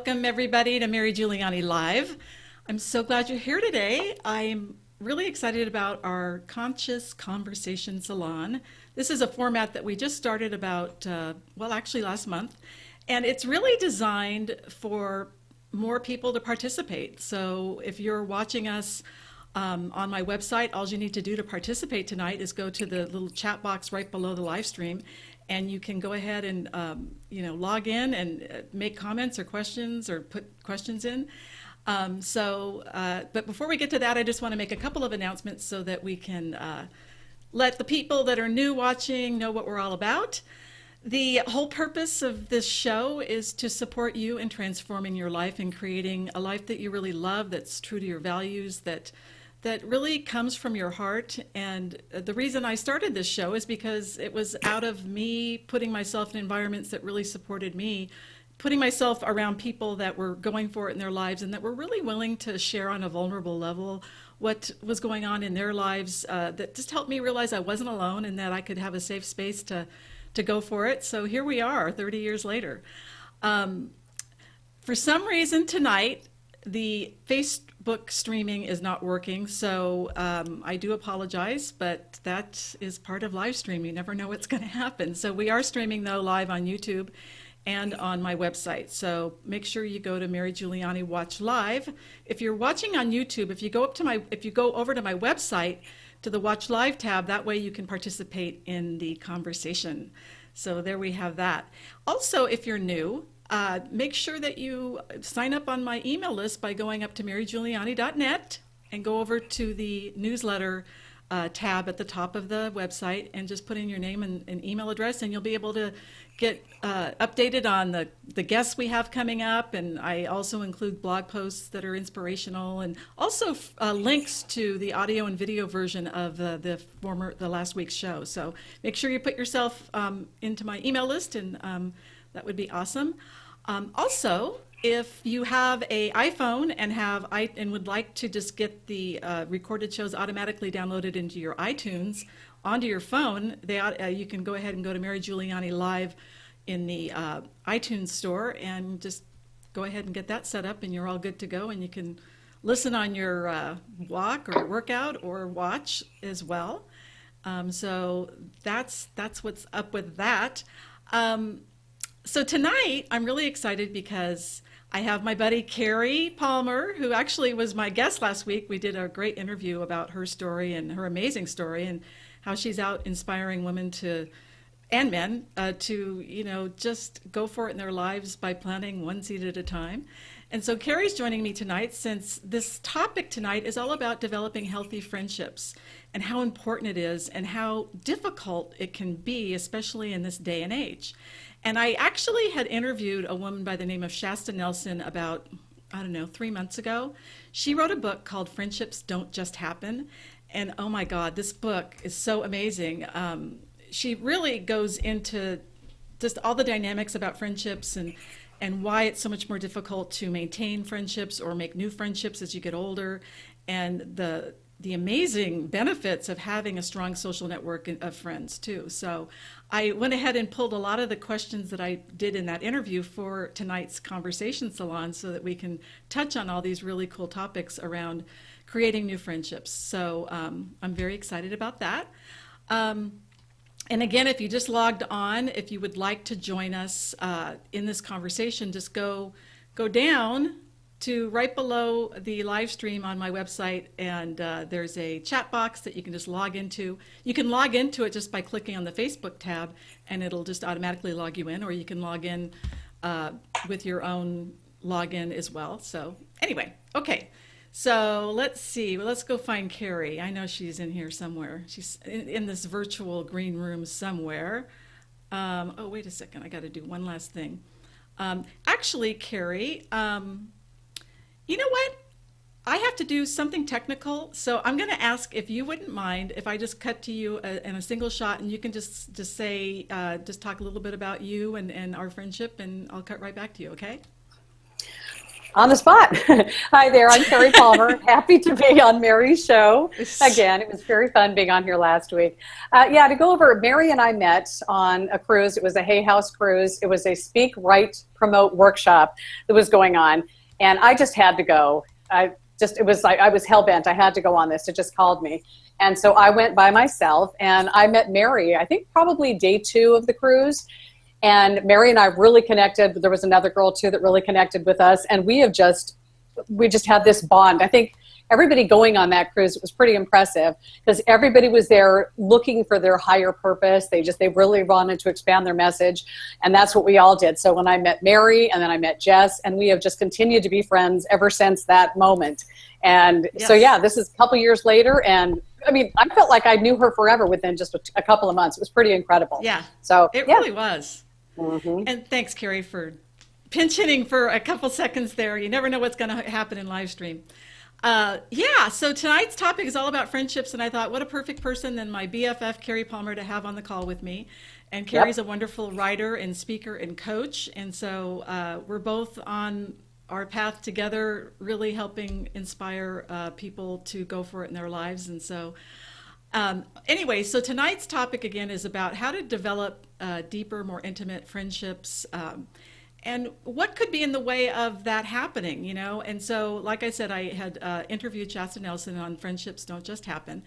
welcome everybody to Mary Giuliani Live. I'm so glad you're here today. I'm really excited about our Conscious Conversation Salon. This is a format that we just started about, actually last month, and it's really designed for more people to participate. So if you're watching us on my website, all you need to do to participate tonight is go to the little chat box right below the live stream, and you can go ahead and log in and make comments or questions or put questions in. But before we get to that, I just want to make a couple of announcements so that we can let the people that are new watching know what we're all about. The whole purpose of this show is to support you in transforming your life and creating a life that you really love, that's true to your values, that really comes from your heart. And the reason I started this show is because it was out of me putting myself in environments that really supported me, putting myself around people that were going for it in their lives and that were really willing to share on a vulnerable level what was going on in their lives, that just helped me realize I wasn't alone and that I could have a safe space to go for it. So here we are 30 years later. For some reason tonight, the Facebook streaming is not working, so I do apologize, but that is part of live streaming. You never know what's going to happen. So we are streaming, though, live on YouTube and on my website. So make sure you go to Mary Giuliani Watch Live. If you're watching on YouTube, if you go over to my website, to the Watch Live tab, that way you can participate in the conversation. So there we have that. Also, if you're new, make sure that you sign up on my email list by going up to marygiuliani.net and go over to the newsletter tab at the top of the website and just put in your name and email address, and you'll be able to get updated on the guests we have coming up. And I also include blog posts that are inspirational, and also links to the audio and video version of the last week's show. So make sure you put yourself into my email list, and that would be awesome. Also, if you have an iPhone and would like to just get the recorded shows automatically downloaded into your iTunes onto your phone, you can go ahead and go to Mary Giuliani Live in the iTunes store and just go ahead and get that set up, and you're all good to go. And you can listen on your walk or workout or watch as well. So that's what's up with that. So tonight, I'm really excited because I have my buddy Cari Palmer, who actually was my guest last week. We did a great interview about her story and her amazing story and how she's out inspiring women and men to just go for it in their lives by planting one seed at a time. And so Cari's joining me tonight, since this topic tonight is all about developing healthy friendships and how important it is and how difficult it can be, especially in this day and age. And I actually had interviewed a woman by the name of Shasta Nelson about, 3 months ago. She wrote a book called Friendships Don't Just Happen. And oh my God, this book is so amazing. She really goes into just all the dynamics about friendships and why it's so much more difficult to maintain friendships or make new friendships as you get older, and the amazing benefits of having a strong social network of friends too. So I went ahead and pulled a lot of the questions that I did in that interview for tonight's conversation salon so that we can touch on all these really cool topics around creating new friendships. So I'm very excited about that. And again, if you just logged on, if you would like to join us in this conversation, just go down to right below the live stream on my website, and there's a chat box that you can just log into. You can log into it just by clicking on the Facebook tab, and it'll just automatically log you in, or you can log in with your own login as well. So anyway, okay. So let's see. Well, let's go find Cari. I know she's in here somewhere. She's in this virtual green room somewhere. Oh, wait a second. I got to do one last thing. Actually, Cari, you know what? I have to do something technical, so I'm going to ask if you wouldn't mind if I just cut to you in a single shot, and you can just say, just talk a little bit about you and our friendship, and I'll cut right back to you, okay? On the spot. Hi there, I'm Cari Palmer. Happy to be on Mary's show. Again, it was very fun being on here last week. To go over, Mary and I met on a cruise. It was a Hay House cruise. It was a Speak, Write, Promote workshop that was going on. And I just had to go. I was hell-bent. I had to go on this. It just called me. And so I went by myself and I met Mary, I think probably day 2 of the cruise. And Mary and I really connected. There was another girl too that really connected with us. And we just had this bond. I think everybody going on that cruise, it was pretty impressive because everybody was there looking for their higher purpose. They really wanted to expand their message. And that's what we all did. So when I met Mary and then I met Jess, and we have just continued to be friends ever since that moment. And yes. So this is a couple years later. And I mean, I felt like I knew her forever within just a couple of months. It was pretty incredible. Yeah. So it really was. Mm-hmm. And thanks, Cari, for pinch hitting for a couple seconds there. You never know what's going to happen in live stream. So tonight's topic is all about friendships, and I thought, what a perfect person than my BFF Cari Palmer to have on the call with me. And Cari's a wonderful writer and speaker and coach, and so we're both on our path together, really helping inspire people to go for it in their lives. And so so tonight's topic again is about how to develop deeper, more intimate friendships, and what could be in the way of that happening, you know? And so, like I said, I had interviewed Shasta Nelson on Friendships Don't Just Happen.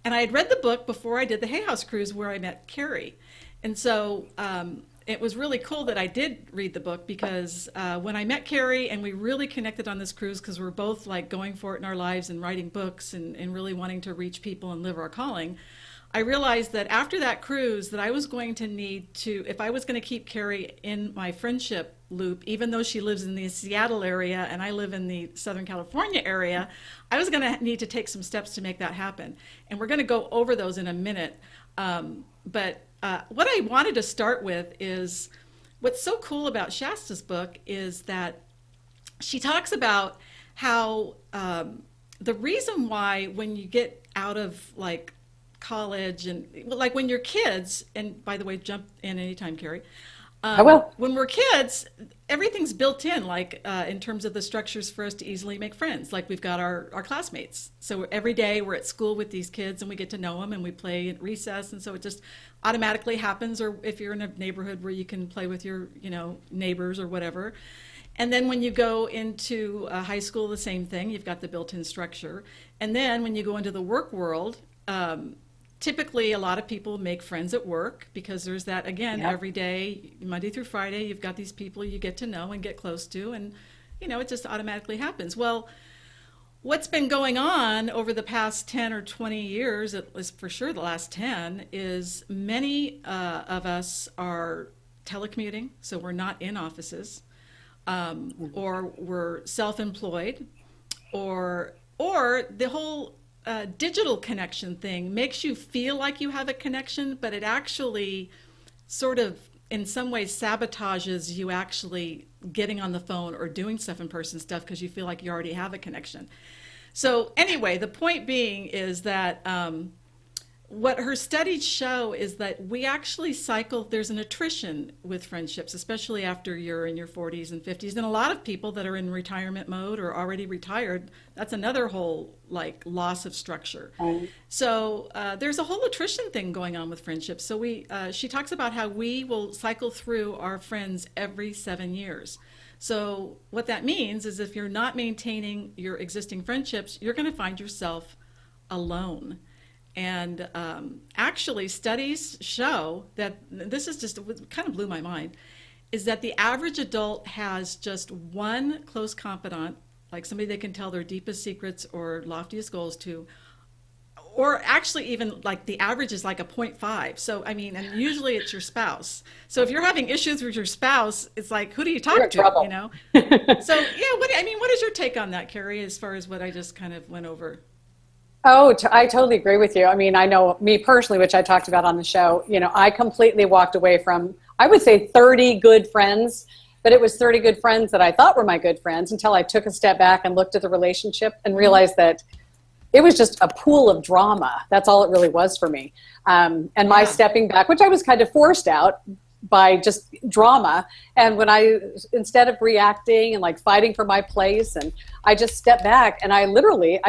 And I had read the book before I did the Hay House cruise where I met Cari. And so it was really cool that I did read the book because when I met Cari and we really connected on this cruise because we're both like going for it in our lives and writing books and really wanting to reach people and live our calling, I realized that after that cruise that I was going to need to, if I was going to keep Cari in my friendship loop, even though she lives in the Seattle area and I live in the Southern California area, I was going to need to take some steps to make that happen. And we're going to go over those in a minute. But what I wanted to start with is what's so cool about Shasta's book is that she talks about how the reason why when you get out of like college and like when you're kids, and by the way, jump in anytime, Cari. I will. When we're kids, everything's built in, like in terms of the structures for us to easily make friends. Like we've got our classmates. So every day we're at school with these kids and we get to know them and we play at recess. And so it just automatically happens. Or if you're in a neighborhood where you can play with your, neighbors or whatever. And then when you go into high school, the same thing. You've got the built-in structure. And then when you go into the work world, typically, a lot of people make friends at work because there's that, again, every day, Monday through Friday, you've got these people you get to know and get close to, and, it just automatically happens. Well, what's been going on over the past 10 or 20 years, at least for sure the last 10, is many of us are telecommuting, so we're not in offices, or we're self-employed, or the whole digital connection thing makes you feel like you have a connection, but it actually sort of in some ways sabotages you actually getting on the phone or doing stuff in person stuff because you feel like you already have a connection. So anyway, the point being is that what her studies show is that we actually cycle, there's an attrition with friendships, especially after you're in your 40s and 50s. And a lot of people that are in retirement mode or already retired, that's another whole like loss of structure. So there's a whole attrition thing going on with friendships. So she talks about how we will cycle through our friends every 7 years. So what that means is if you're not maintaining your existing friendships, you're going to find yourself alone. And actually, studies show that this is just what kind of blew my mind, is that the average adult has just one close confidant, like somebody they can tell their deepest secrets or loftiest goals to, or actually even like the average is like a 0.5. So, I mean, and usually it's your spouse. So if you're having issues with your spouse, it's like, who do you talk to, trouble. So, what is your take on that, Cari, as far as what I just kind of went over? Oh, I totally agree with you. I mean, I know me personally, which I talked about on the show, I completely walked away from, I would say 30 good friends, but it was 30 good friends that I thought were my good friends until I took a step back and looked at the relationship and realized that it was just a pool of drama. That's all it really was for me. And my stepping back, which I was kind of forced out, by just drama. And when instead of reacting and like fighting for my place, and I just stepped back and I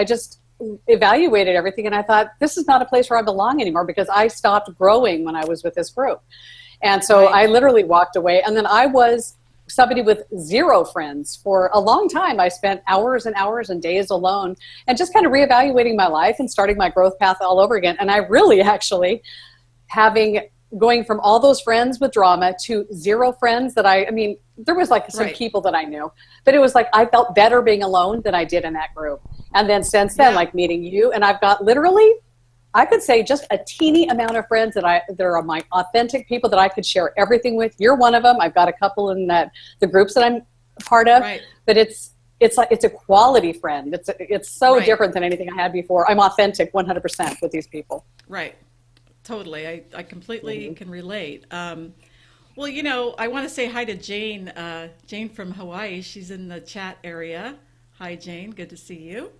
just evaluated everything, and I thought, this is not a place where I belong anymore, because I stopped growing when I was with this group. And so I literally walked away. And then I was somebody with zero friends for a long time. I spent hours and hours and days alone and just kind of reevaluating my life and starting my growth path all over again. And I really actually going from all those friends with drama to zero friends that I mean, there was like some people that I knew, but it was like, I felt better being alone than I did in that group. And then since then, like meeting you, and I've got literally, I could say just a teeny amount of friends that are my authentic people that I could share everything with. You're one of them. I've got a couple in the groups that I'm part of, but it's a quality friend. It's so different than anything I had before. I'm authentic 100% with these people. Right. Totally. I completely can relate. Well, you know, I want to say hi to Jane, Jane from Hawaii. She's in the chat area. Hi, Jane. Good to see you.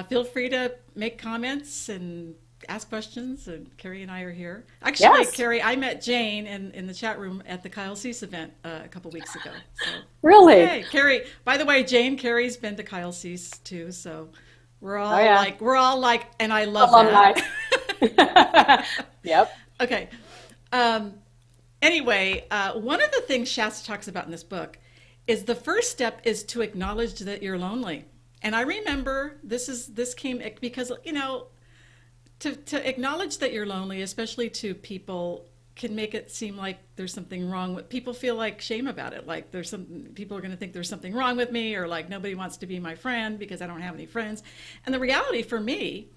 Feel free to make comments and ask questions, and Cari and I are here. Actually, Cari, I met Jane in the chat room at the Kyle Cease event a couple weeks ago. So, really? Hey, Cari. By the way, Cari's been to Kyle Cease too, so we're all like, and I love that. Yep. Okay. Anyway, one of the things Shasta talks about in this book is the first step is to acknowledge that you're lonely. And I remember this came because, you know, to acknowledge that you're lonely, especially to people, can make it seem like there's something wrong with people. Feel like shame about it, like people are going to think there's something wrong with me, or like nobody wants to be my friend because I don't have any friends. And the reality for me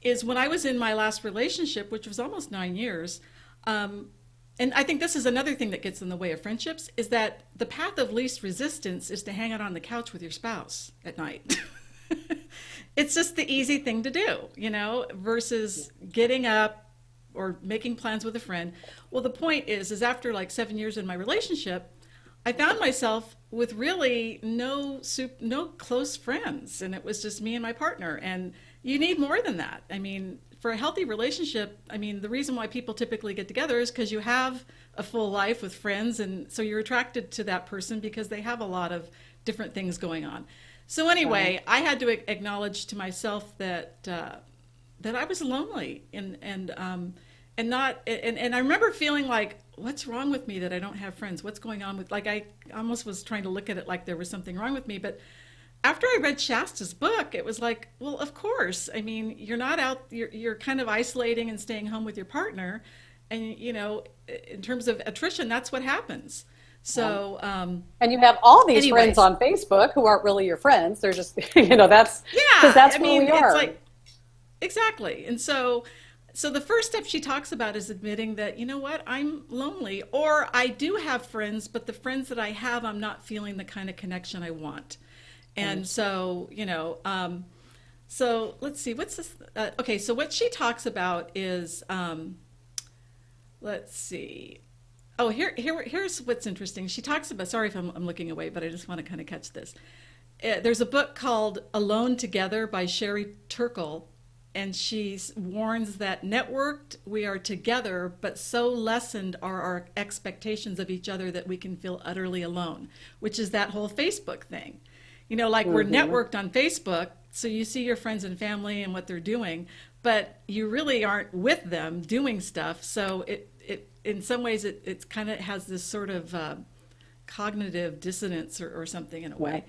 is, when I was in my last relationship, which was almost 9 years, and I think this is another thing that gets in the way of friendships, is that the path of least resistance is to hang out on the couch with your spouse at night. It's just the easy thing to do, you know, versus getting up or making plans with a friend. Well, the point is after like 7 years in my relationship, I found myself with really no close friends, and it was just me and my partner. And you need more than that. I mean, for a healthy relationship, I mean, the reason why people typically get together is because you have a full life with friends, and so you're attracted to that person because they have a lot of different things going on. So anyway, I had to acknowledge to myself that I was lonely, and I remember feeling like, what's wrong with me that I don't have friends? What's going on with, like, I almost was trying to look at it like there was something wrong with me. But after I read Shasta's book, it was like, well, of course. I mean, you're not out, you're kind of isolating and staying home with your partner. And, you know, in terms of attrition, that's what happens. So, and you have all these friends on Facebook who aren't really your friends. They're just, you know, because that's where we are. It's like, exactly. And so the first step she talks about is admitting that, you know what, I'm lonely, or I do have friends, but the friends that I have, I'm not feeling the kind of connection I want. And so, you know, so let's see, what's this? Okay, so what she talks about is, let's see. Oh, here's what's interesting. She talks about, sorry if I'm looking away, but I just want to kind of catch this. There's a book called Alone Together by Sherry Turkle, and she warns that networked we are together, but so lessened are our expectations of each other that we can feel utterly alone, which is that whole Facebook thing. You know, like we're networked on Facebook, so you see your friends and family and what they're doing, but you really aren't with them doing stuff. So it in some ways, it kind of has this sort of cognitive dissonance or something in a way.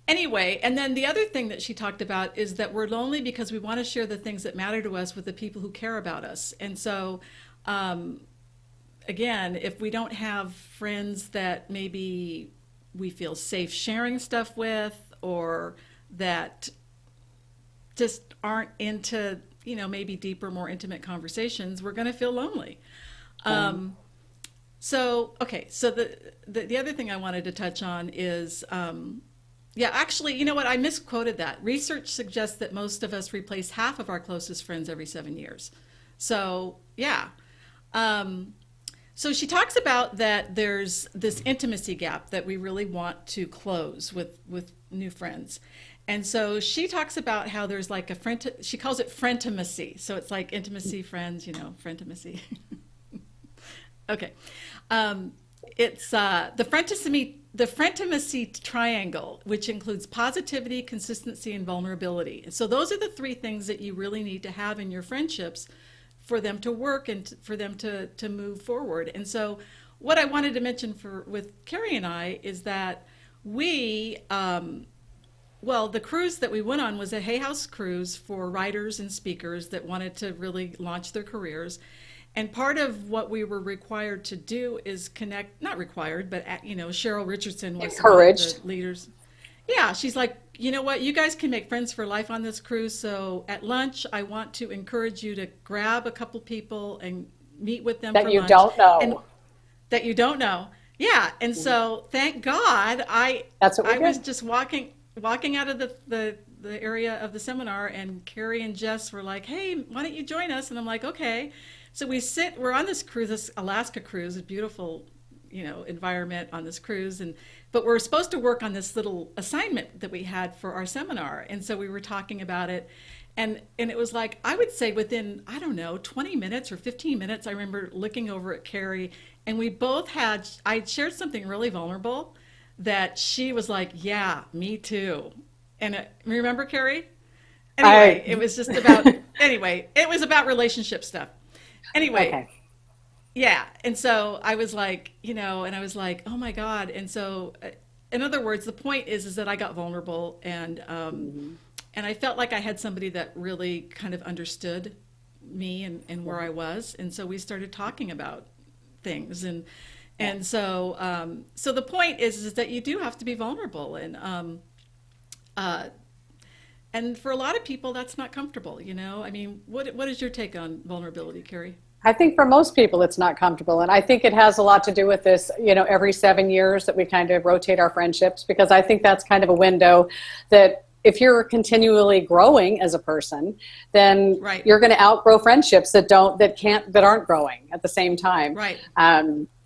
Anyway, and then the other thing that she talked about is that we're lonely because we want to share the things that matter to us with the people who care about us. And so, again, if we don't have friends that maybe we feel safe sharing stuff with, or that just aren't into, you know, maybe deeper, more intimate conversations, we're going to feel lonely. So the other thing I wanted to touch on is, actually, you know what? I misquoted that. Research suggests that most of us replace half of our closest friends every 7 years. So, yeah. So she talks about that there's this intimacy gap that we really want to close with new friends. And so she talks about how there's like she calls it frientimacy. So it's like intimacy, friends, you know, frientimacy. Okay. It's the Frentimacy triangle, which includes positivity, consistency, and vulnerability. So those are the three things that you really need to have in your friendships for them to work and for them to move forward. And so what I wanted to mention with Cari and I is that we, well, the cruise that we went on was a Hay House cruise for writers and speakers that wanted to really launch their careers. And part of what we were required to do is connect, not required, but Cheryl Richardson was one of Encouraged. the leaders. Yeah, she's like, you know what, you guys can make friends for life on this cruise. So at lunch, I want to encourage you to grab a couple people and meet with them That for you lunch. don't And know. that you don't know. Yeah, and so thank God That's what we I was did. just walking out of the area of the seminar, and Carrie and Jess were like, "Hey, why don't you join us?" And I'm like, "Okay." So we're on this cruise, this Alaska cruise, a beautiful, environment on this cruise, but we're supposed to work on this little assignment that we had for our seminar, and so we were talking about it. And it was like, I would say within, I don't know, 20 minutes or 15 minutes, I remember looking over at Carrie, and I shared something really vulnerable that she was like, yeah, me too. And remember, Carrie? Anyway, I it was it was about relationship stuff. Anyway, okay. yeah. And so I was like, and I was like, oh my God. And so, in other words, the point is that I got vulnerable, and I felt like I had somebody that really kind of understood me and where I was. And so we started talking about things. So the point is that you do have to be vulnerable. And for a lot of people, that's not comfortable, I mean, what is your take on vulnerability, Carrie? I think for most people it's not comfortable. And I think it has a lot to do with this, every 7 years that we kind of rotate our friendships, because I think that's kind of a window that if you're continually growing as a person, then Right. you're going to outgrow friendships that aren't growing at the same time. Right.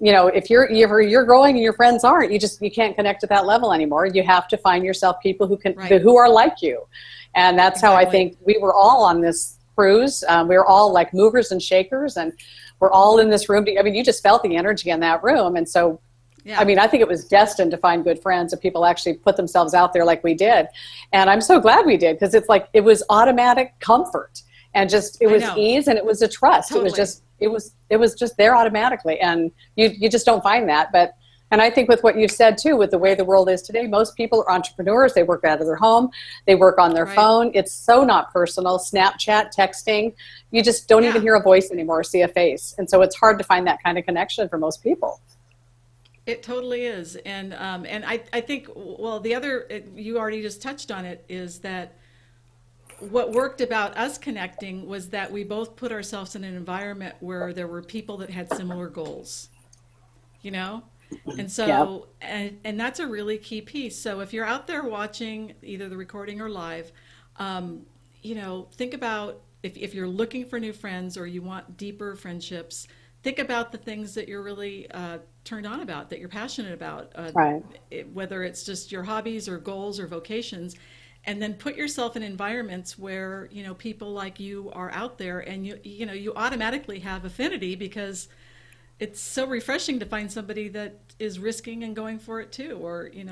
If you're growing and your friends aren't, you can't connect at that level anymore. You have to find yourself people Right. who are like you. And that's how I Exactly. think we were all on this cruise. We were all like movers and shakers, and we're all in this room. I mean, you just felt the energy in that room. And so, Yeah. I mean, I think it was destined to find good friends if people actually put themselves out there like we did. And I'm so glad we did, because it's like it was automatic comfort, and it was ease, and it was a trust. Totally. It was just there automatically, and you just don't find that. And I think with what you've said too, with the way the world is today, most people are entrepreneurs. They work out of their home. They work on their Right. phone. It's so not personal. Snapchat, texting. You just don't even Yeah. hear a voice anymore or see a face. And so it's hard to find that kind of connection for most people. It totally is. And I think, well, you already just touched on it, is that what worked about us connecting was that we both put ourselves in an environment where there were people that had similar goals, you know? And so, and that's a really key piece. So if you're out there watching either the recording or live, think about if you're looking for new friends or you want deeper friendships, think about the things that you're really turned on about, that you're passionate about, Right. whether it's just your hobbies or goals or vocations, and then put yourself in environments where, people like you are out there, and you automatically have affinity, because it's so refreshing to find somebody that is risking and going for it too, or and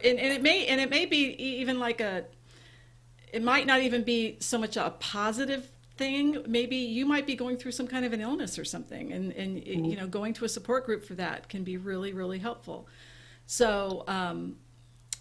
it may be even like it might not even be so much a positive thing. Maybe you might be going through some kind of an illness or something, and going to a support group for that can be really, really helpful. So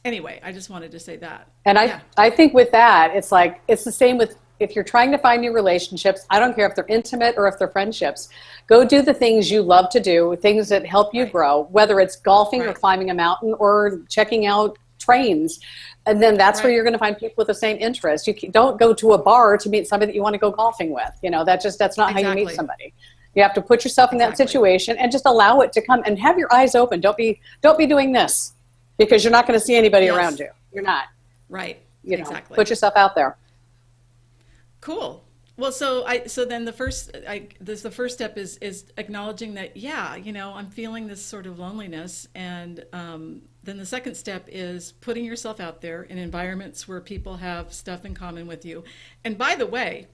anyway, I just wanted to say that. And Yeah. I think with that, it's the same with if you're trying to find new relationships. I don't care if they're intimate or if they're friendships. Go do the things you love to do, things that help you Right. grow, whether it's golfing or Right. climbing a mountain or checking out trains. And then that's where Right. you're going to find people with the same interests. Don't go to a bar to meet somebody that you want to go golfing with. That's not how you meet Exactly. somebody. You have to put yourself in that Exactly. situation and just allow it to come, and have your eyes open. Don't be doing this, because you're not going to see anybody Yes. around you. You're not. Right. Exactly. Exactly. Put yourself out there. Cool. Well, so then the first step is acknowledging that, yeah, I'm feeling this sort of loneliness, and then the second step is putting yourself out there in environments where people have stuff in common with you. And by the way,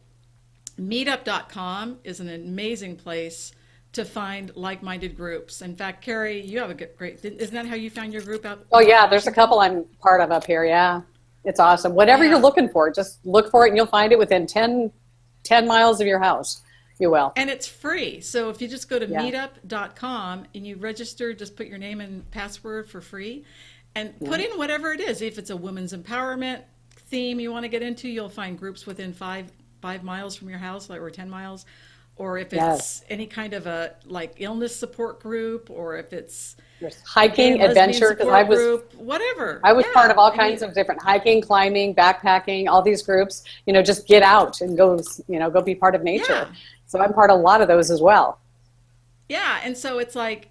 meetup.com is an amazing place to find like-minded groups. In fact, Cari, you have a great, isn't that how you found your group out? Oh yeah, there's a couple I'm part of up here. Yeah, it's awesome. Whatever you're looking for, just look for it and you'll find it within 10 miles of your house. You will. And it's free. So if you just go to meetup.com and you register, just put your name and password for free and put in whatever it is. If it's a women's empowerment theme you want to get into, you'll find groups within 5 miles from your house, like, or 10 miles. Or if it's any kind of a like illness support group, or if it's hiking, adventure, because I was group, whatever. I was part of all kinds of different hiking, climbing, backpacking, all these groups. Just get out and go. Go be part of nature. Yeah. So I'm part of a lot of those as well. Yeah, and so it's like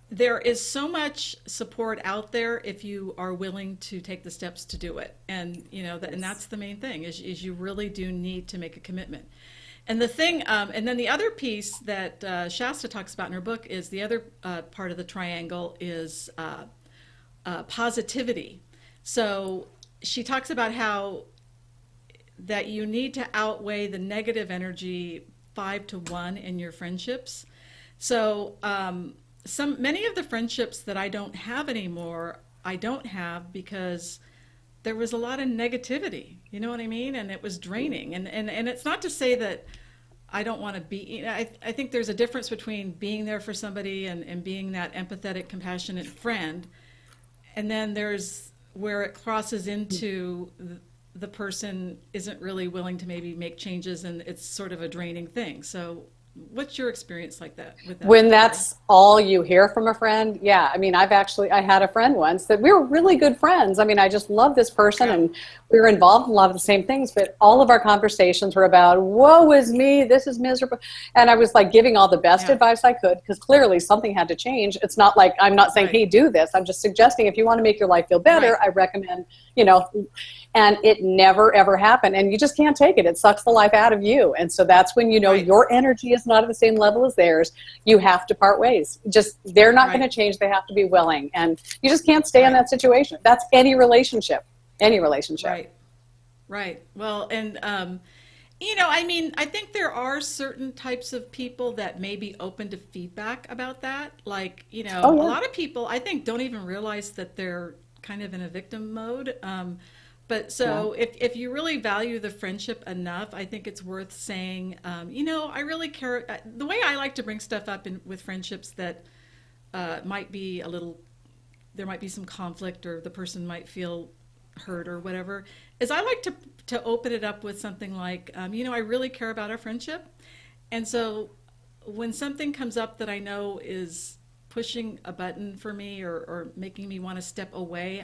there is so much support out there if you are willing to take the steps to do it. And and that's the main thing is you really do need to make a commitment. And the thing, and then the other piece that Shasta talks about in her book is the other part of the triangle is positivity. So she talks about how that you need to outweigh the negative energy 5-to-1 in your friendships. So many of the friendships that I don't have anymore, I don't have because there was a lot of negativity, you know what I mean? And it was draining. And it's not to say that I don't want to be, I think there's a difference between being there for somebody and being that empathetic, compassionate friend. And then there's where it crosses into the person isn't really willing to maybe make changes and it's sort of a draining thing. So what's your experience like that with that? When that's all you hear from a friend? Yeah. I mean, I had a friend once that we were really good friends. I mean, I just love this person and we were involved in a lot of the same things, but all of our conversations were about, woe is me, this is miserable. And I was like giving all the best advice I could because clearly something had to change. It's not like, I'm not saying, hey, do this. I'm just suggesting if you want to make your life feel better, I recommend, and it never, ever happened. And you just can't take it. It sucks the life out of you. And so that's when your energy is not at the same level as theirs. You have to part ways. They're not going to change. They have to be willing. And you just can't stay in that situation. That's any relationship. Right. Well, and, I mean, I think there are certain types of people that may be open to feedback about that. Like, a lot of people, I think, don't even realize that they're kind of in a victim mode. But so if you really value the friendship enough, I think it's worth saying, I really care. The way I like to bring stuff up with friendships that might be there might be some conflict or the person might feel hurt or whatever, is I like to open it up with something like, I really care about our friendship. And so when something comes up that I know is pushing a button for me or making me want to step away,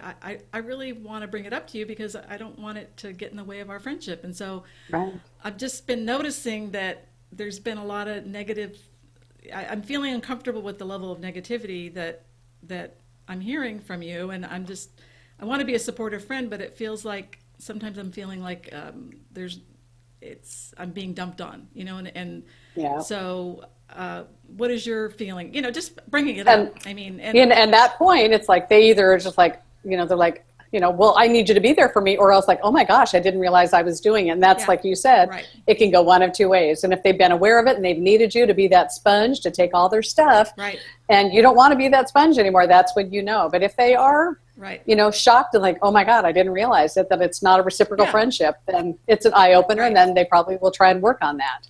I really want to bring it up to you because I don't want it to get in the way of our friendship. And so I've just been noticing that there's been a lot of negative, I'm feeling uncomfortable with the level of negativity that I'm hearing from you. And I want to be a supportive friend, but it feels like sometimes I'm feeling like I'm being dumped on, so what is your feeling? Just bringing it up. I mean, and that point, it's like they either are just like, they're like, well, I need you to be there for me, or else like, oh my gosh, I didn't realize I was doing it. And that's like you said, it can go one of two ways. And if they've been aware of it and they've needed you to be that sponge to take all their stuff, and you don't want to be that sponge anymore, that's when you know. But if they are, shocked and like, oh my God, I didn't realize that it's not a reciprocal friendship, then it's an eye opener, and then they probably will try and work on that.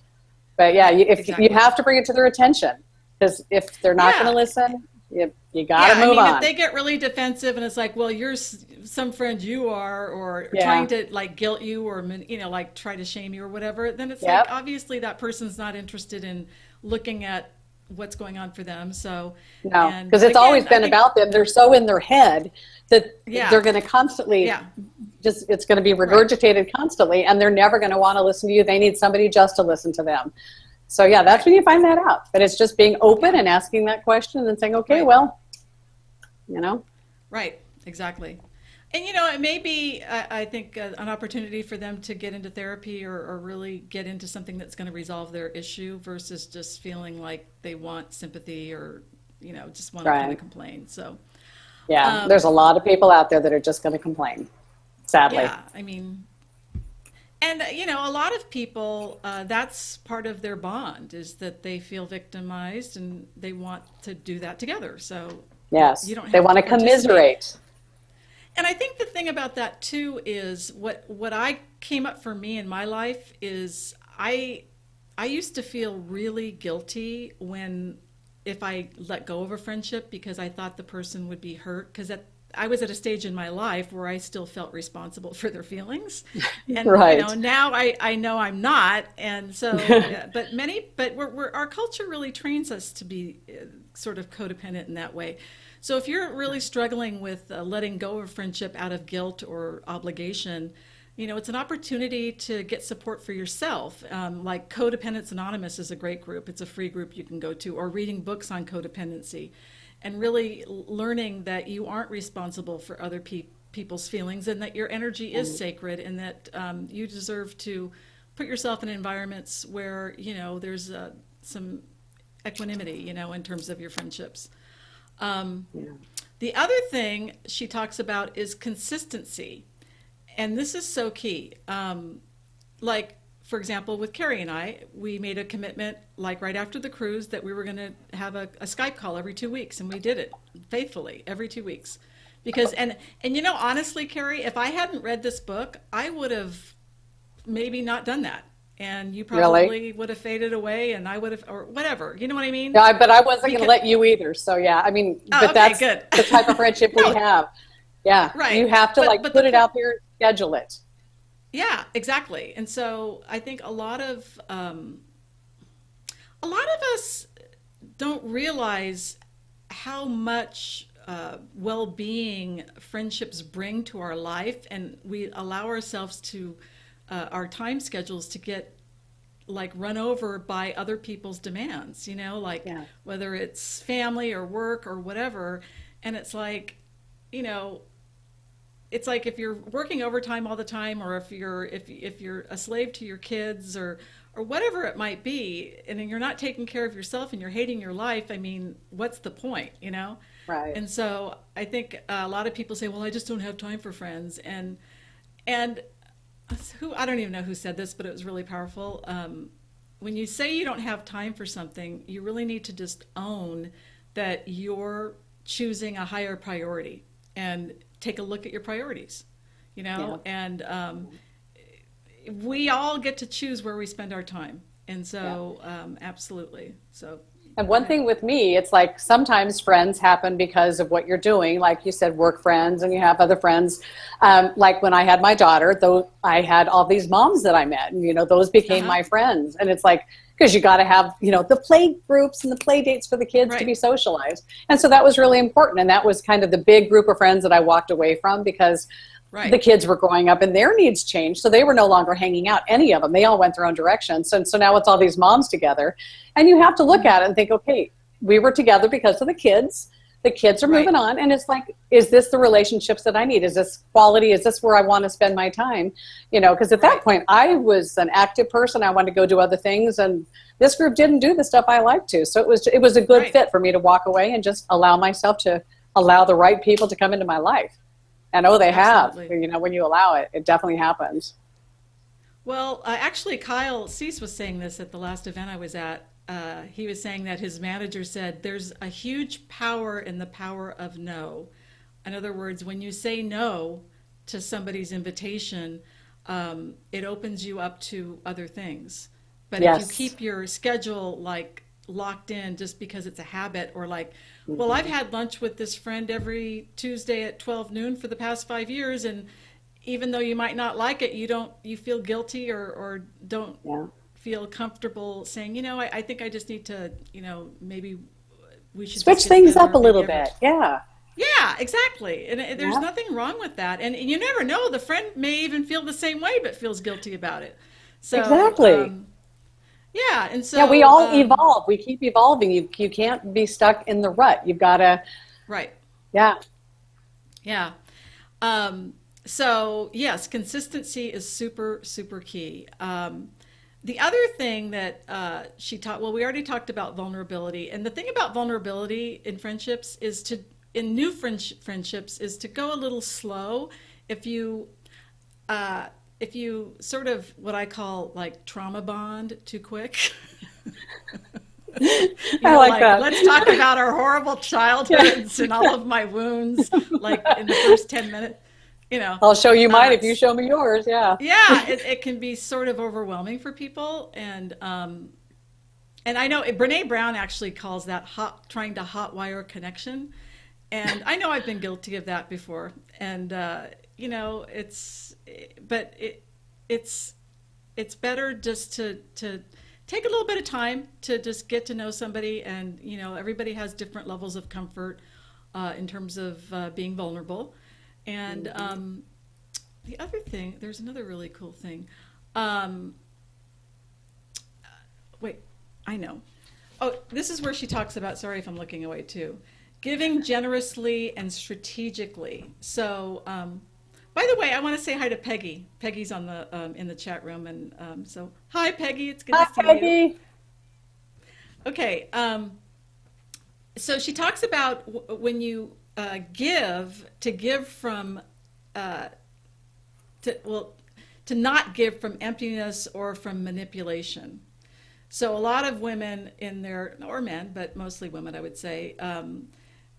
But you have to bring it to their attention, because if they're not going to listen, you got to move on. If they get really defensive and it's like, well, you're some friend you are, or trying to like guilt you or, like try to shame you or whatever, then it's like, obviously that person's not interested in looking at what's going on for them. So no, because it's always been about them. They're so in their head that they're going to constantly it's going to be regurgitated constantly, and they're never going to want to listen to you. They need somebody just to listen to them. So that's when you find that out. But it's just being open and asking that question and then saying, okay, well, Right, exactly. And, it may be, I think, an opportunity for them to get into therapy or really get into something that's going to resolve their issue versus just feeling like they want sympathy or, just want to kind of complain. So, there's a lot of people out there that are just going to complain, sadly. Yeah, I mean, And, a lot of people, that's part of their bond is that they feel victimized and they want to do that together. So you Yes, don't they have want to to participate. commiserate. And I think the thing about that too is what I came up for me in my life is I used to feel really guilty when if I let go of a friendship because I thought the person would be hurt because I was at a stage in my life where I still felt responsible for their feelings. And Right. now I know I'm not. And so but our culture really trains us to be sort of codependent in that way. So if you're really struggling with letting go of a friendship out of guilt or obligation, it's an opportunity to get support for yourself. Like Codependence Anonymous is a great group. It's a free group you can go to, or reading books on codependency and really learning that you aren't responsible for other people's feelings and that your energy is sacred and that you deserve to put yourself in environments where, there's some equanimity, in terms of your friendships. Yeah. The other thing she talks about is consistency. And this is so key. Like, for example, with Carrie and I, we made a commitment, like right after the cruise, that we were going to have a Skype call every 2 weeks. And we did it faithfully every 2 weeks. Because, and honestly, Carrie, if I hadn't read this book, I would have maybe not done that. And you Really? probably would have faded away and I would have, or whatever. You know what I mean? Yeah, but I wasn't going to Because, let you either. So yeah, I mean, oh, but okay, that's good. the type of friendship we No, have. Yeah, you right. have to But, like but the put it point, out there, schedule it. yeah, exactly. And so I think a lot of us don't realize how much well-being friendships bring to our life, and we allow ourselves to our time schedules to get like run over by other people's demands. Like Yeah. whether it's family or work or whatever, and you know, it's like if you're working overtime all the time or if you're a slave to your kids or whatever it might be and then you're not taking care of yourself and you're hating your life, I mean, what's the point? Right. And so I think a lot of people say, well, I just don't have time for friends. And who, I don't even know who said this, but it was really powerful. When you say you don't have time for something, you really need to just own that you're choosing a higher priority and take a look at your priorities, Yeah. and we all get to choose where we spend our time. And Yeah. so, absolutely. So, And go one ahead. thing with me, it's like sometimes friends happen because of what you're doing. Like you said, work friends, and you have other friends. Like when I had my daughter, though, I had all these moms that I met, and those became Uh-huh. my friends. And it's like because you got to have the play groups and the play dates for the kids to Right. be socialized. And so that was really important. And that was kind of the big group of friends that I walked away from because the Right. kids were growing up and their needs changed. So they were no longer hanging out, any of them. They all went their own directions. So now it's all these moms together. And you have to look Mhm. at it and think, okay, we were together because of the kids. The kids are Right. moving on. And it's like, is this the relationships that I need? Is this quality? Is this where I want to spend my time? Because at that Right. point, I was an active person. I wanted to go do other things. And this group didn't do the stuff I like to. So it was a good Right. fit for me to walk away and just allow myself to allow the right people to come into my life. And oh, they have. Absolutely. When you allow it, it definitely happens. Well, actually, Kyle Cease was saying this at the last event I was at. He was saying that his manager said there's a huge power in the power of no. In other words, when you say no to somebody's invitation, it opens you up to other things. But if you Yes. keep your schedule like locked in just because it's a habit, or like, well, I've Hmm. had lunch with this friend every Tuesday at 12 noon for the past 5 years, and even though you might not like it, you feel guilty or don't Yeah. feel comfortable saying, I think I just need to, maybe we should just Switch get things up together a little maybe every. bit. Yeah. Yeah, exactly. And there's Yeah. nothing wrong with that. And you never know, the friend may even feel the same way but feels guilty about it. So, Exactly. yeah. And Yeah, we so, all evolve. We keep evolving. You can't be stuck in the rut. You've got to, right. yeah. Yeah. So yes, consistency is super, super key. The other thing that she taught, well, we already talked about vulnerability, and the thing about vulnerability in friendships is in new friendships, is to go a little slow. If you, uh, if you sort of what I call like trauma bond too quick. I like that. Let's talk about our horrible childhoods and all of my wounds, like in the first 10 minutes, I'll show you mine if you show me yours. Yeah. Yeah, it can be sort of overwhelming for people. And I know Brene Brown actually calls that trying to hotwire connection. And I know I've been guilty of that before. And, it's better just to take a little bit of time to just get to know somebody. And, everybody has different levels of comfort in terms of being vulnerable. And the other thing, there's another really cool thing. Wait, I know. Oh, this is where she talks about, sorry if I'm looking away too, giving generously and strategically. So, by the way, I want to say hi to Peggy. Peggy's on the in the chat room, and so hi, Peggy. It's good to see Peggy. you. Okay. So she talks about when you give from to not give from emptiness or from manipulation. So a lot of women or men, but mostly women, I would say,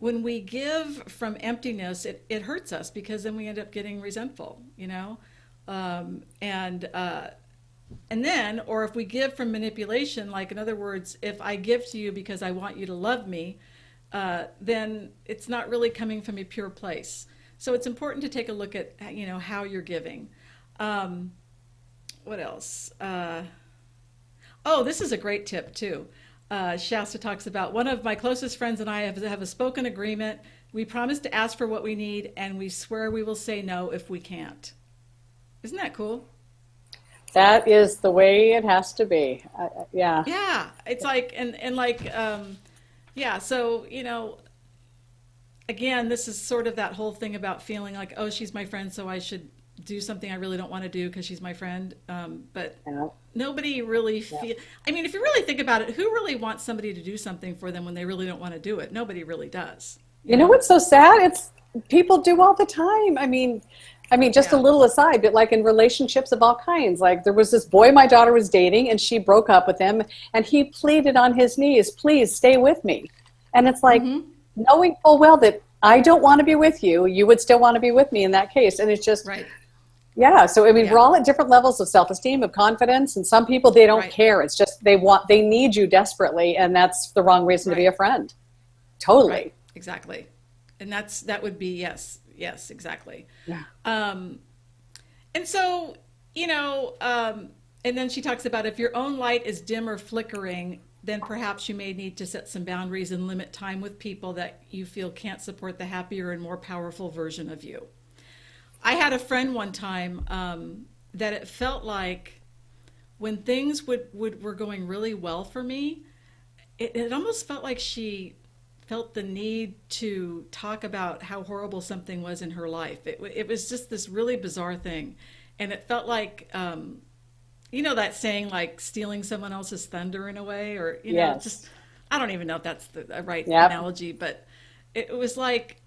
when we give from emptiness, it hurts us because then we end up getting resentful, and then, or if we give from manipulation, like in other words, if I give to you because I want you to love me, then it's not really coming from a pure place. So it's important to take a look at, how you're giving. What else? This is a great tip too. Shasta talks about, one of my closest friends and I have a spoken agreement. We promise to ask for what we need, and we swear we will say no if we can't. Isn't that cool? That is the way it has to be. Yeah. Yeah. It's like, yeah. So, again, this is sort of that whole thing about feeling like, oh, she's my friend, so I should do something I really don't want to do because she's my friend. But nobody really I mean, if you really think about it, who really wants somebody to do something for them when they really don't want to do it? Nobody really does. You know what's so sad? It's people do all the time. I mean, just a little aside, but like in relationships of all kinds, like there was this boy my daughter was dating and she broke up with him and he pleaded on his knees, please stay with me. And it's like, knowing full well that I don't want to be with you, you would still want to be with me in that case. And it's just, right. Yeah. So, I mean, we're all at different levels of self-esteem, of confidence, and some people, they don't care. It's just, they need you desperately. And that's the wrong reason to be a friend. Totally. Right. Exactly. And that would be, yes, exactly. Yeah. And so, and then she talks about if your own light is dim or flickering, then perhaps you may need to set some boundaries and limit time with people that you feel can't support the happier and more powerful version of you. I had a friend one time that it felt like when things were going really well for me, it almost felt like she felt the need to talk about how horrible something was in her life. It was just this really bizarre thing. And it felt like, that saying, like stealing someone else's thunder in a way, or, just, I don't even know if that's the right analogy, but it was like,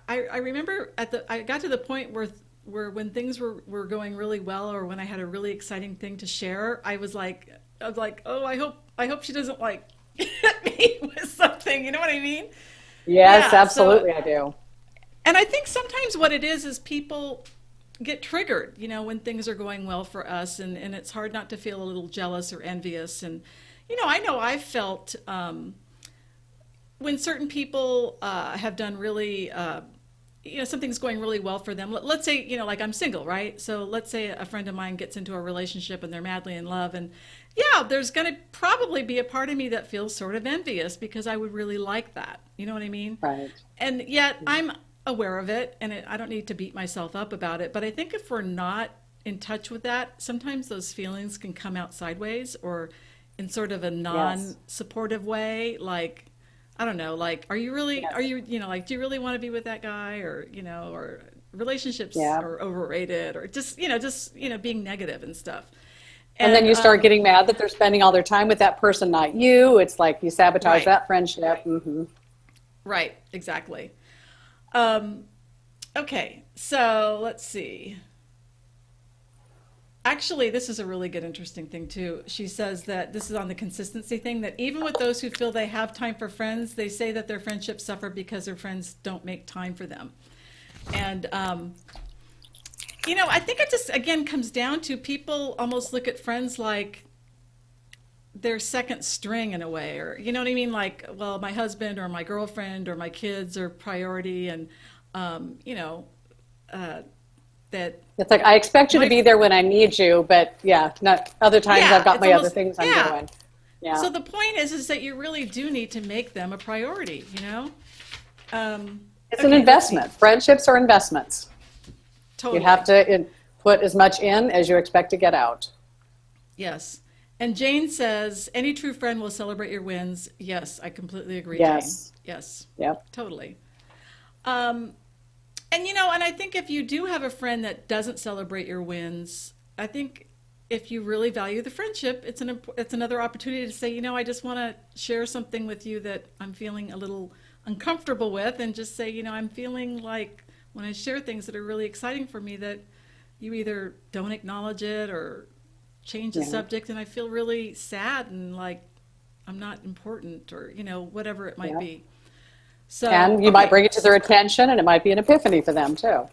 I remember I got to the point where when things were going really well, or when I had a really exciting thing to share, I was like, oh, I hope she doesn't like hit me with something. You know what I mean? Yes, absolutely. I do. And I think sometimes what it is people get triggered, when things are going well for us, and it's hard not to feel a little jealous or envious. And, I know I've felt when certain people have done really, something's going really well for them. Let's say, like I'm single, right? So let's say a friend of mine gets into a relationship and they're madly in love. And there's going to probably be a part of me that feels sort of envious because I would really like that. You know what I mean? Right. And yet I'm aware of it, and I don't need to beat myself up about it. But I think if we're not in touch with that, sometimes those feelings can come out sideways or in sort of a non-supportive way. Like, I don't know, like, are you really, do you really want to be with that guy? Or, or relationships are overrated, or just being negative and stuff. And then you start getting mad that they're spending all their time with that person, not you. It's like you sabotage that friendship. Mm-hmm. Right, exactly. Okay, so let's see. Actually, this is a really good, interesting thing too. She says that this is on the consistency thing, that even with those who feel they have time for friends, they say that their friendships suffer because their friends don't make time for them. And, I think it just, again, comes down to people almost look at friends like their second string in a way, or, you know what I mean? Like, well, my husband or my girlfriend or my kids are priority. And, that It's like, I expect you to be there when I need you, but yeah, not other times I've got my other things I'm doing. Yeah. So the point is that you really do need to make them a priority, It's an investment. Friendships are investments. Totally. You have to put as much in as you expect to get out. Yes. And Jane says, any true friend will celebrate your wins. Yes, I completely agree, Yes. Jane. Yes. Yep. Totally. And I think if you do have a friend that doesn't celebrate your wins, I think if you really value the friendship, it's another opportunity to say, I just want to share something with you that I'm feeling a little uncomfortable with, and just say, I'm feeling like when I share things that are really exciting for me, that you either don't acknowledge it or change the subject, and I feel really sad and like I'm not important, or whatever it might be. So, and you might bring it to their attention, and it might be an epiphany for them too.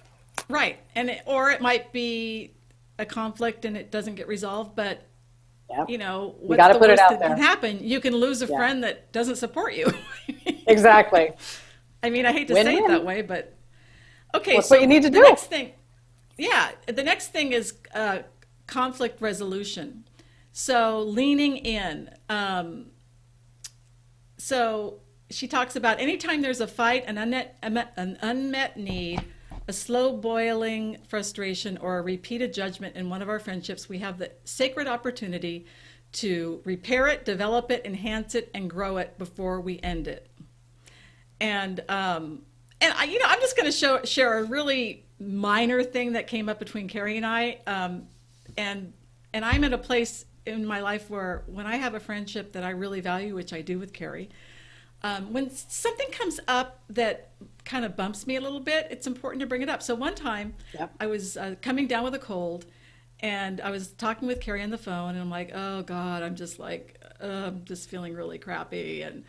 Right. Or it might be a conflict and it doesn't get resolved, but what's you the put worst it out that there. can happen? You can lose a friend that doesn't support you. Exactly. I mean, I hate to say it that way, but okay. That's so what you need to do. Next thing, the next thing is conflict resolution. So leaning in. So she talks about anytime there's a fight, an unmet need, a slow boiling frustration, or a repeated judgment in one of our friendships, we have the sacred opportunity to repair it, develop it, enhance it, and grow it before we end it. And I'm just going to share a really minor thing that came up between Cari and I. And I'm at a place in my life where when I have a friendship that I really value, which I do with Cari, when something comes up that kind of bumps me a little bit, it's important to bring it up. So one time I was coming down with a cold, and I was talking with Cari on the phone, and I'm like, oh God, I'm just like, I'm just feeling really crappy. And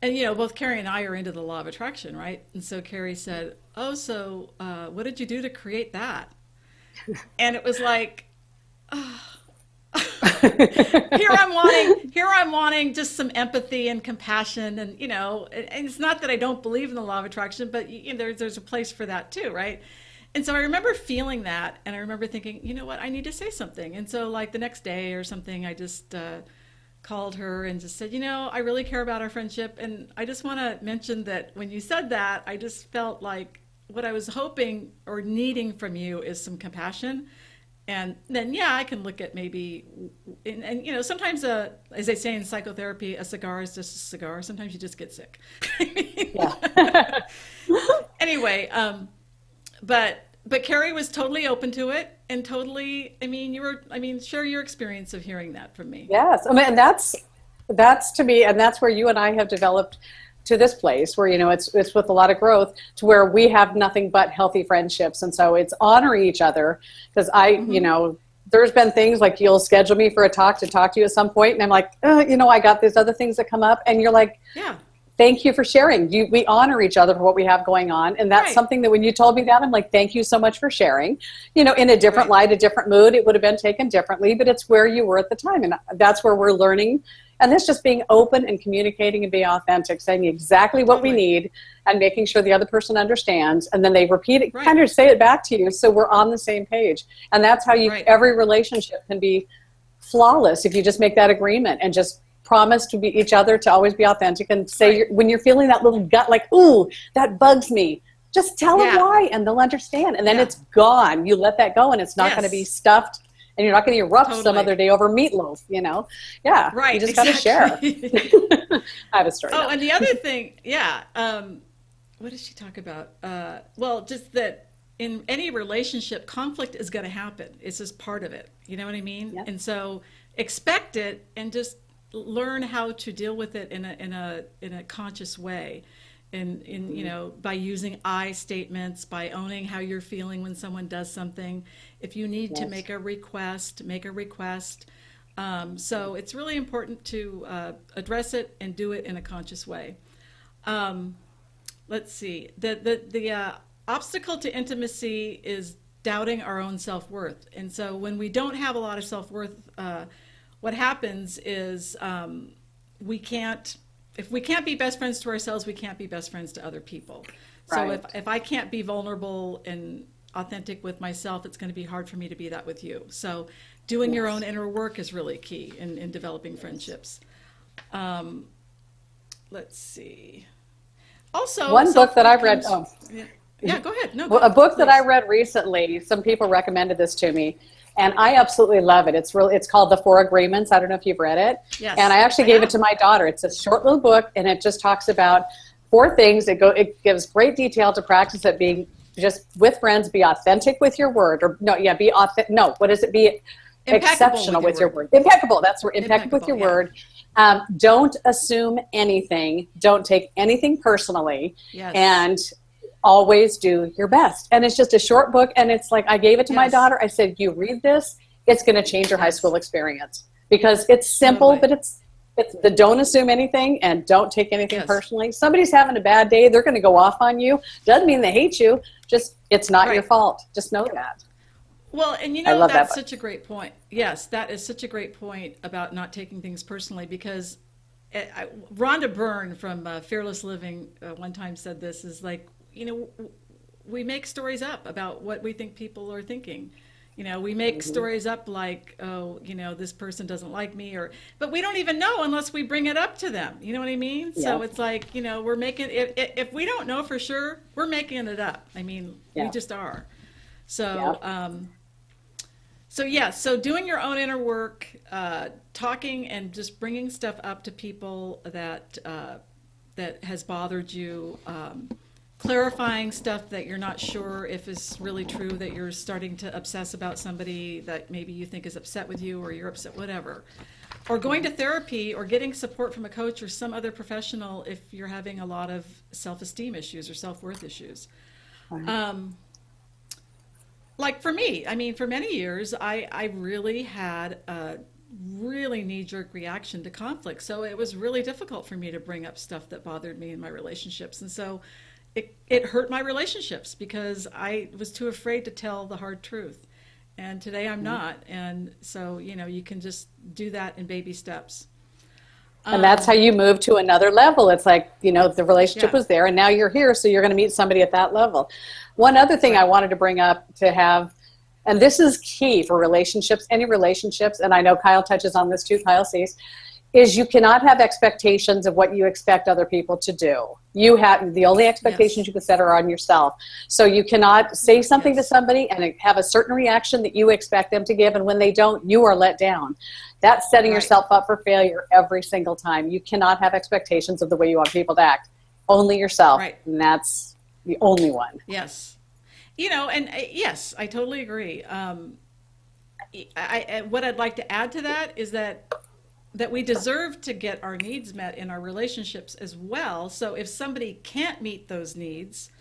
both Cari and I are into the law of attraction, right? And so Cari said, oh, so what did you do to create that? And it was like, oh. Here I'm wanting just some empathy and compassion, and and it's not that I don't believe in the law of attraction, but there's a place for that too, right? And so I remember feeling that, and I remember thinking, you know what, I need to say something. And so like the next day or something, I just called her and just said, I really care about our friendship, and I just want to mention that when you said that, I just felt like what I was hoping or needing from you is some compassion. And then, I can look at maybe, and sometimes, as they say in psychotherapy, a cigar is just a cigar. Sometimes you just get sick. Anyway, but Cari was totally open to it, and totally, share your experience of hearing that from me. Yes, and that's to me, and that's where you and I have developed to this place where it's with a lot of growth, to where we have nothing but healthy friendships. And so it's honoring each other, because there's been things like you'll schedule me for a talk to you at some point, and I'm like, I got these other things that come up, and you're like, thank you for sharing. We honor each other for what we have going on, and that's something that when you told me that, I'm like, thank you so much for sharing. In a different light, a different mood, it would have been taken differently, but it's where you were at the time, and that's where we're learning. And this just being open and communicating and being authentic, saying exactly what we need, and making sure the other person understands, and then they repeat it, kind of say it back to you, so we're on the same page. And that's how every relationship can be flawless if you just make that agreement and just promise to be each other, to always be authentic, and say when you're feeling that little gut, like, ooh, that bugs me, just tell them why, and they'll understand. And then it's gone. You let that go, and it's not going to be stuffed. And you're not going to erupt some other day over meatloaf, Yeah. Right. You just got to share. I have a story. Oh, and the other thing, what does she talk about? Well, just that in any relationship, conflict is going to happen. It's just part of it. You know what I mean? Yep. And so expect it, and just learn how to deal with it in a conscious way. you know, by using I statements, by owning how you're feeling when someone does something. If you need to make a request, make a request. So it's really important to address it and do it in a conscious way. Let's see. The obstacle to intimacy is doubting our own self-worth. And so when we don't have a lot of self-worth, what happens is if we can't be best friends to ourselves, we can't be best friends to other people. Right. So if I can't be vulnerable and authentic with myself, it's going to be hard for me to be that with you. So doing your own inner work is really key in developing friendships. Let's see. Also, one book that I've read. Oh. Yeah, go ahead. No, a book that I read recently, some people recommended this to me, and I absolutely love it. It's called The Four Agreements. I don't know if you've read it. Yes, and I actually gave it to my daughter. It's a short little book, and it just talks about 4 things. It gives great detail to practice at being just with friends. Be authentic with your word, or be authentic. No, what is it? Be exceptional with your word. Impeccable. That's where impeccable with your word. Don't assume anything. Don't take anything personally. Yes. And always do your best. And it's just a short book, and it's like I gave it to my daughter. I said, you read this, it's going to change your high school experience, because it's simple, but it's the don't assume anything and don't take anything personally. Somebody's having a bad day, they're going to go off on you. Doesn't mean they hate you, just it's not your fault. Just know that. Well, and you know, that's such a great point. Yes, that is such a great point about not taking things personally, because Rhonda Byrne from Fearless Living one time said this, is like, you know, we make stories up about what we think people are thinking. You know, we make stories up like, oh, you know, this person doesn't like me, but we don't even know unless we bring it up to them. You know what I mean? Yeah. So it's like, you know, we're making, if we don't know for sure, we're making it up. I mean, we just are. So, so doing your own inner work, talking and just bringing stuff up to people that has bothered you, clarifying stuff that you're not sure if is really true, that you're starting to obsess about somebody that maybe you think is upset with you, or you're upset, whatever. Or going to therapy or getting support from a coach or some other professional if you're having a lot of self-esteem issues or self-worth issues. Right. Like for me, I mean, for many years, I really had a really knee-jerk reaction to conflict. So it was really difficult for me to bring up stuff that bothered me in my relationships. And so it hurt my relationships because I was too afraid to tell the hard truth. And today I'm not. And so, you know, you can just do that in baby steps. And that's how you move to another level. It's like, you know, the relationship was there and now you're here, so you're going to meet somebody at that level. One other thing I wanted to bring up to have, and this is key for relationships, any relationships, and I know Kyle touches on this too, Kyle sees, is you cannot have expectations of what you expect other people to do. You have the only expectations you can set are on yourself. So you cannot say something to somebody and have a certain reaction that you expect them to give, and when they don't, you are let down. That's setting yourself up for failure every single time. You cannot have expectations of the way you want people to act. Only yourself, and that's the only one. Yes. You know, and yes, I totally agree. What I'd like to add to that is that we deserve to get our needs met in our relationships as well. So if somebody can't meet those needs,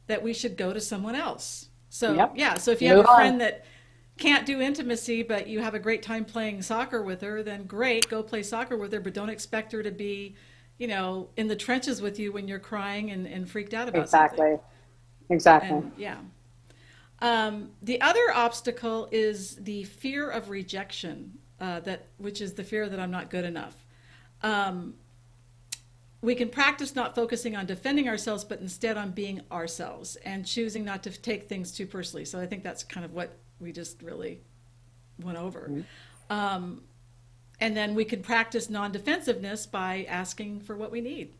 that we should go to someone else. So so if you have a friend that can't do intimacy, but you have a great time playing soccer with her, then great, go play soccer with her, but don't expect her to be, you know, in the trenches with you when you're crying and freaked out about something. Exactly. And, the other obstacle is the fear of rejection. Which is the fear that I'm not good enough. We can practice not focusing on defending ourselves, but instead on being ourselves and choosing not to take things too personally. So I think that's kind of what we just really went over. Mm-hmm. And then we can practice non-defensiveness by asking for what we need.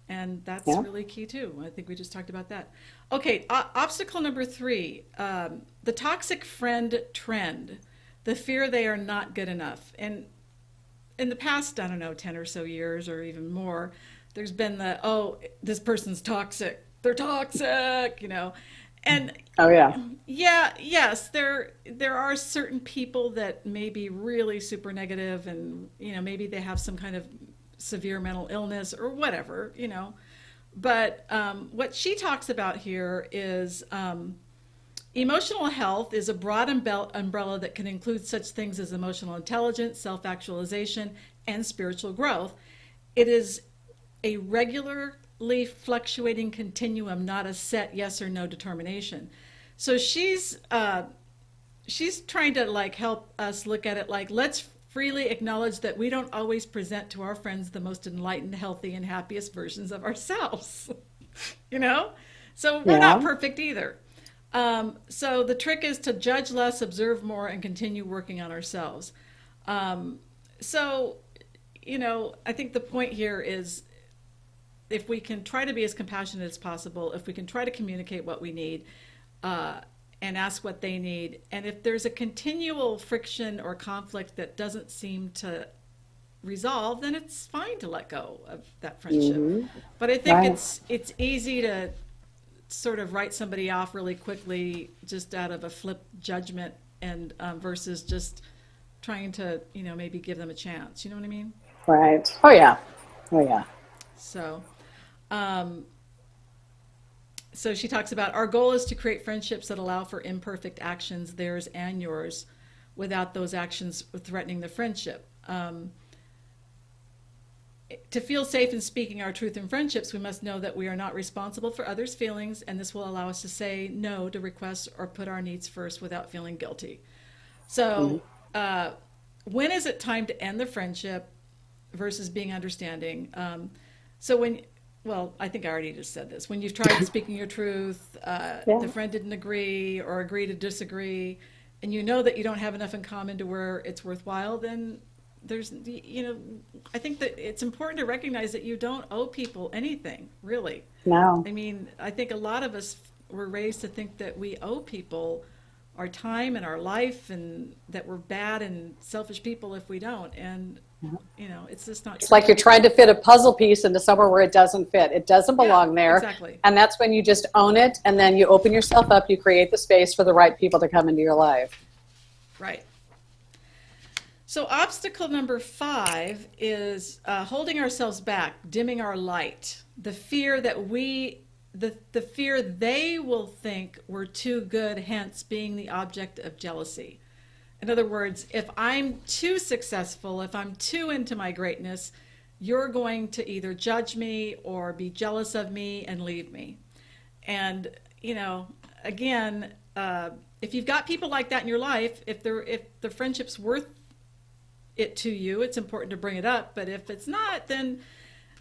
And that's really key too. I think we just talked about that. Okay, obstacle number 3, the toxic friend trend. The fear they are not good enough. And in the past, I don't know, 10 or so years or even more, there's been this person's toxic. They're toxic, you know. And yes, there are certain people that may be really super negative, and, you know, maybe they have some kind of severe mental illness or whatever, you know. But what she talks about here is emotional health is a broad umbrella that can include such things as emotional intelligence, self-actualization, and spiritual growth. It is a regularly fluctuating continuum, not a set yes or no determination. So she's trying to like help us look at it like, let's freely acknowledge that we don't always present to our friends the most enlightened, healthy, and happiest versions of ourselves. you know, so we're not Yeah. perfect either. So the trick is to judge less, observe more, and continue working on ourselves. So, I think the point here is if we can try to be as compassionate as possible, if we can try to communicate what we need, and ask what they need, and if there's a continual friction or conflict that doesn't seem to resolve, then it's fine to let go of that friendship. Hmm. But I think Right. it's easy to sort of write somebody off really quickly just out of a flip judgment and versus just trying to maybe give them a chance. You know what I mean? Right. Oh, yeah. Oh, yeah. So um, so she talks about our goal is to create friendships that allow for imperfect actions, theirs and yours, without those actions threatening the friendship. To feel safe in speaking our truth in friendships, we must know that we are not responsible for others' feelings, and this will allow us to say no to requests or put our needs first without feeling guilty. Hmm. So, when is it time to end the friendship versus being understanding? So well, I think I already just said this. When you've tried speaking your truth, Yeah. the friend didn't agree or agree to disagree, and you know that you don't have enough in common to where it's worthwhile, then I think that it's important to recognize that you don't owe people anything, really. No. I mean, I think a lot of us were raised to think that we owe people our time and our life, and that we're bad and selfish people if we don't. And, it's just not It's true. like you're trying to fit a puzzle piece into somewhere where it doesn't fit. It doesn't Yeah, belong there. exactly. And that's when you just own it, and then you open yourself up, you create the space for the right people to come into your life. Right. So obstacle number 5 is holding ourselves back, dimming our light. The fear that the fear they will think we're too good, hence being the object of jealousy. In other words, if I'm too successful, if I'm too into my greatness, you're going to either judge me or be jealous of me and leave me. And, again, if you've got people like that in your life, if the friendship's worth it to you, it's important to bring it up. But if it's not, then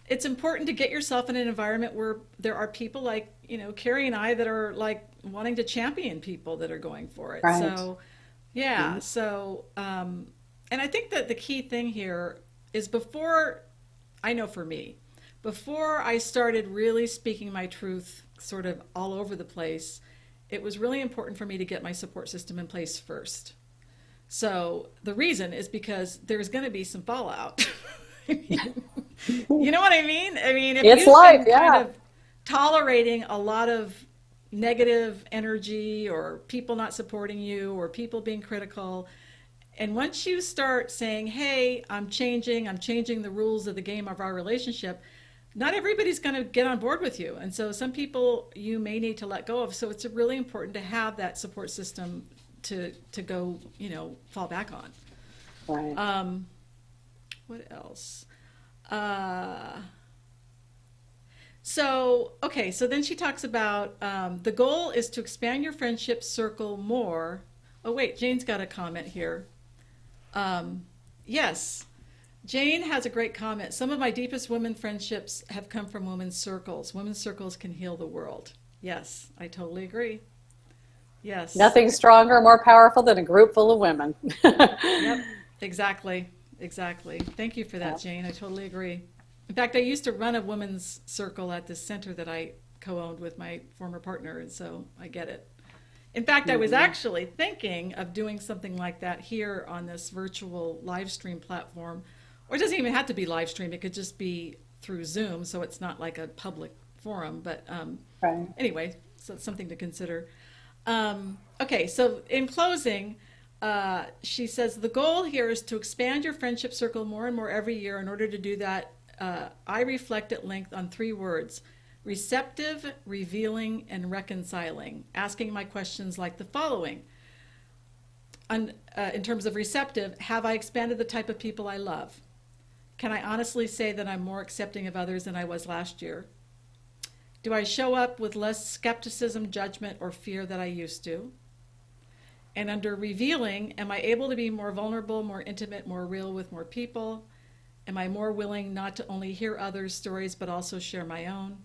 it's important to get yourself in an environment where there are people like, Carrie and I that are like wanting to champion people that are going for it. Right. So, yeah. So, and I think that the key thing here is I know for me, before I started really speaking my truth sort of all over the place, it was really important for me to get my support system in place first. So the reason is because there's going to be some fallout. You know what I mean? I mean, if It's you've life, been kind yeah. of tolerating a lot of negative energy or people not supporting you or people being critical, and once you start saying, hey, I'm changing the rules of the game of our relationship, not everybody's going to get on board with you. And so some people you may need to let go of. So it's really important to have that support system to go, fall back on. Right. What else? So then she talks about the goal is to expand your friendship circle more. Oh, wait, Jane's got a comment here. Yes, Jane has a great comment. Some of my deepest women friendships have come from women's circles. Women's circles can heal the world. Yes, I totally agree. Yes. Nothing stronger or more powerful than a group full of women. Yep, exactly. Exactly. Thank you for that, Jane. I totally agree. In fact, I used to run a women's circle at this center that I co-owned with my former partner, and so I get it. In fact, I was actually thinking of doing something like that here on this virtual live stream platform. Or it doesn't even have to be live stream. It could just be through Zoom, so it's not like a public forum. But Right. anyway, so it's something to consider. Okay, so in closing, she says the goal here is to expand your friendship circle more and more every year. In order to do that, I reflect at length on 3 words: receptive, revealing, and reconciling. Asking my questions like the following. In terms of receptive, have I expanded the type of people I love? Can I honestly say that I'm more accepting of others than I was last year? Do I show up with less skepticism, judgment, or fear than I used to? And under revealing, am I able to be more vulnerable, more intimate, more real with more people? Am I more willing not to only hear others' stories, but also share my own?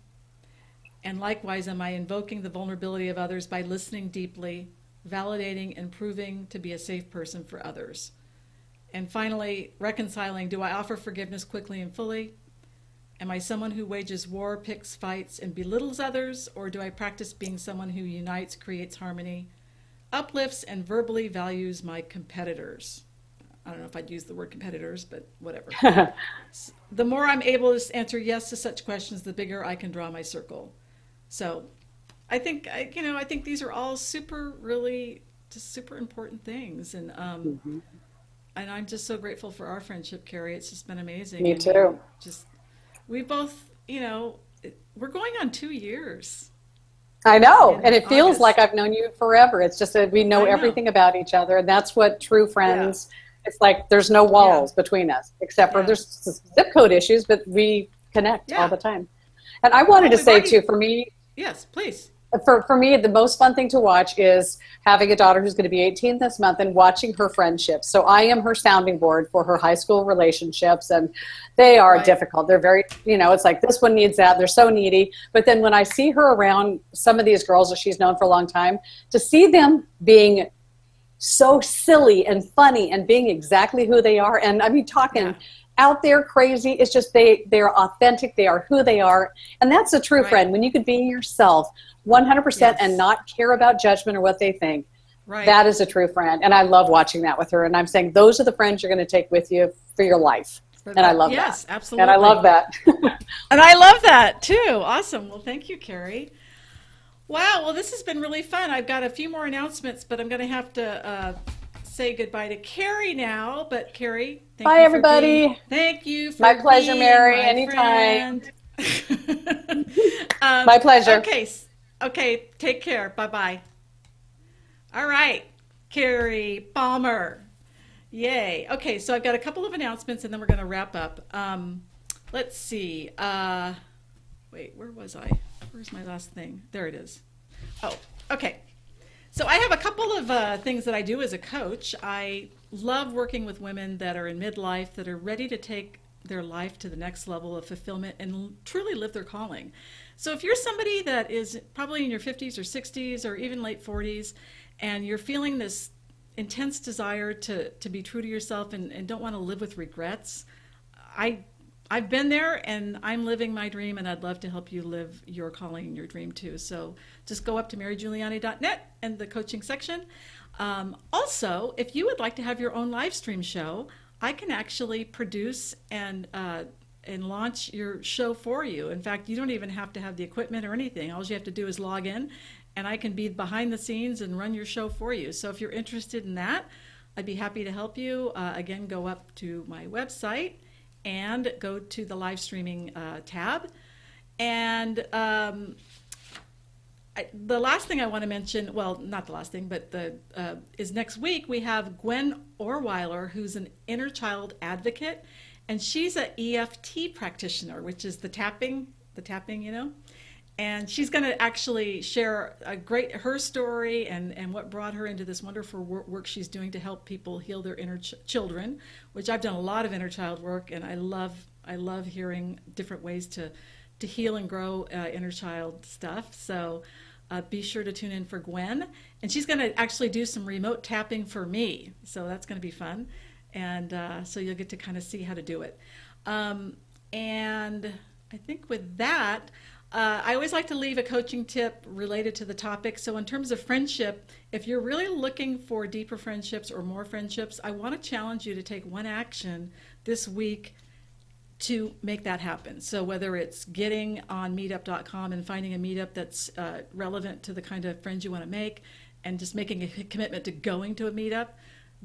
And likewise, am I invoking the vulnerability of others by listening deeply, validating, and proving to be a safe person for others? And finally, reconciling, do I offer forgiveness quickly and fully? Am I someone who wages war, picks fights, and belittles others? Or do I practice being someone who unites, creates harmony, uplifts, and verbally values my competitors? I don't know if I'd use the word competitors, but whatever. The more I'm able to answer yes to such questions, the bigger I can draw my circle. So I think, I think these are all really just super important things. And and I'm just so grateful for our friendship, Cari. It's just been amazing. Me too. We both, we're going on 2 years. I know. And it feels August. like I've known you forever. It's just that we know everything about each other. And that's what true friends, it's like there's no walls between us, except for there's zip code issues, but we connect all the time. And I wanted to say too, for me. Yes, please. For me, the most fun thing to watch is having a daughter who's going to be 18 this month and watching her friendships. So I am her sounding board for her high school relationships, and they are difficult. They're very, it's like this one needs that. They're so needy. But then when I see her around some of these girls that she's known for a long time, to see them being so silly and funny and being exactly who they are, and I mean talking out there crazy, it's just they're authentic. They are who they are, and that's a true friend. When you can be yourself 100% and not care about judgment or what they think. That is a true friend. And I love watching that with her. And I'm saying those are the friends you're going to take with you for your life. And I love that. Yes, absolutely. And I love that. And I love that too. Awesome. Well, thank you, Cari. Wow. Well, this has been really fun. I've got a few more announcements, but I'm going to have to say goodbye to Cari now. But Cari, thank you. Bye, everybody. Thank you for my pleasure, being Mary. my Anytime. Friend. My pleasure. Okay, take care. Bye-bye. All right, Cari Palmer. Yay. Okay, so I've got a couple of announcements, and then we're going to wrap up. Let's see. Wait, where was I? Where's my last thing? There it is. Oh, okay. So I have a couple of things that I do as a coach. I love working with women that are in midlife, that are ready to take their life to the next level of fulfillment and truly live their calling. So if you're somebody that is probably in your 50s or 60s or even late 40s, and you're feeling this intense desire to be true to yourself and don't want to live with regrets, I've been there, and I'm living my dream, and I'd love to help you live your calling and your dream too. So just go up to marygiuliani.net and the coaching section. Also, if you would like to have your own live stream show, I can actually produce and launch your show for you. In fact, you don't even have to have the equipment or anything. All you have to do is log in, and I can be behind the scenes and run your show for you. So if you're interested in that, I'd be happy to help you. Again, go up to my website and go to the live streaming tab. And the last thing I want to mention, well, not the last thing, but is next week we have Gwen Orweiler, who's an inner child advocate, and she's an EFT practitioner, which is the tapping, and she's going to actually share her story and what brought her into this wonderful work she's doing to help people heal their inner children, which I've done a lot of inner child work, and I love hearing different ways to heal and grow inner child stuff. So be sure to tune in for Gwen, and she's going to actually do some remote tapping for me, so that's going to be fun, and so you'll get to kind of see how to do it. And I think with that, I always like to leave a coaching tip related to the topic. So in terms of friendship, if you're really looking for deeper friendships or more friendships, I want to challenge you to take one action this week to make that happen. So whether it's getting on meetup.com and finding a meetup that's relevant to the kind of friends you want to make, and just making a commitment to going to a meetup,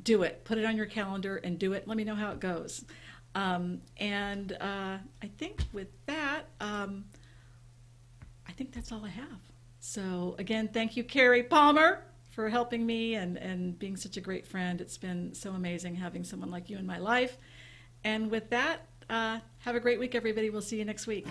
do it. Put it on your calendar and do it. Let me know how it goes. I think with that, think that's all I have. So again, thank you, Cari Palmer, for helping me and being such a great friend. It's been so amazing having someone like you in my life. And with that, have a great week, everybody. We'll see you next week.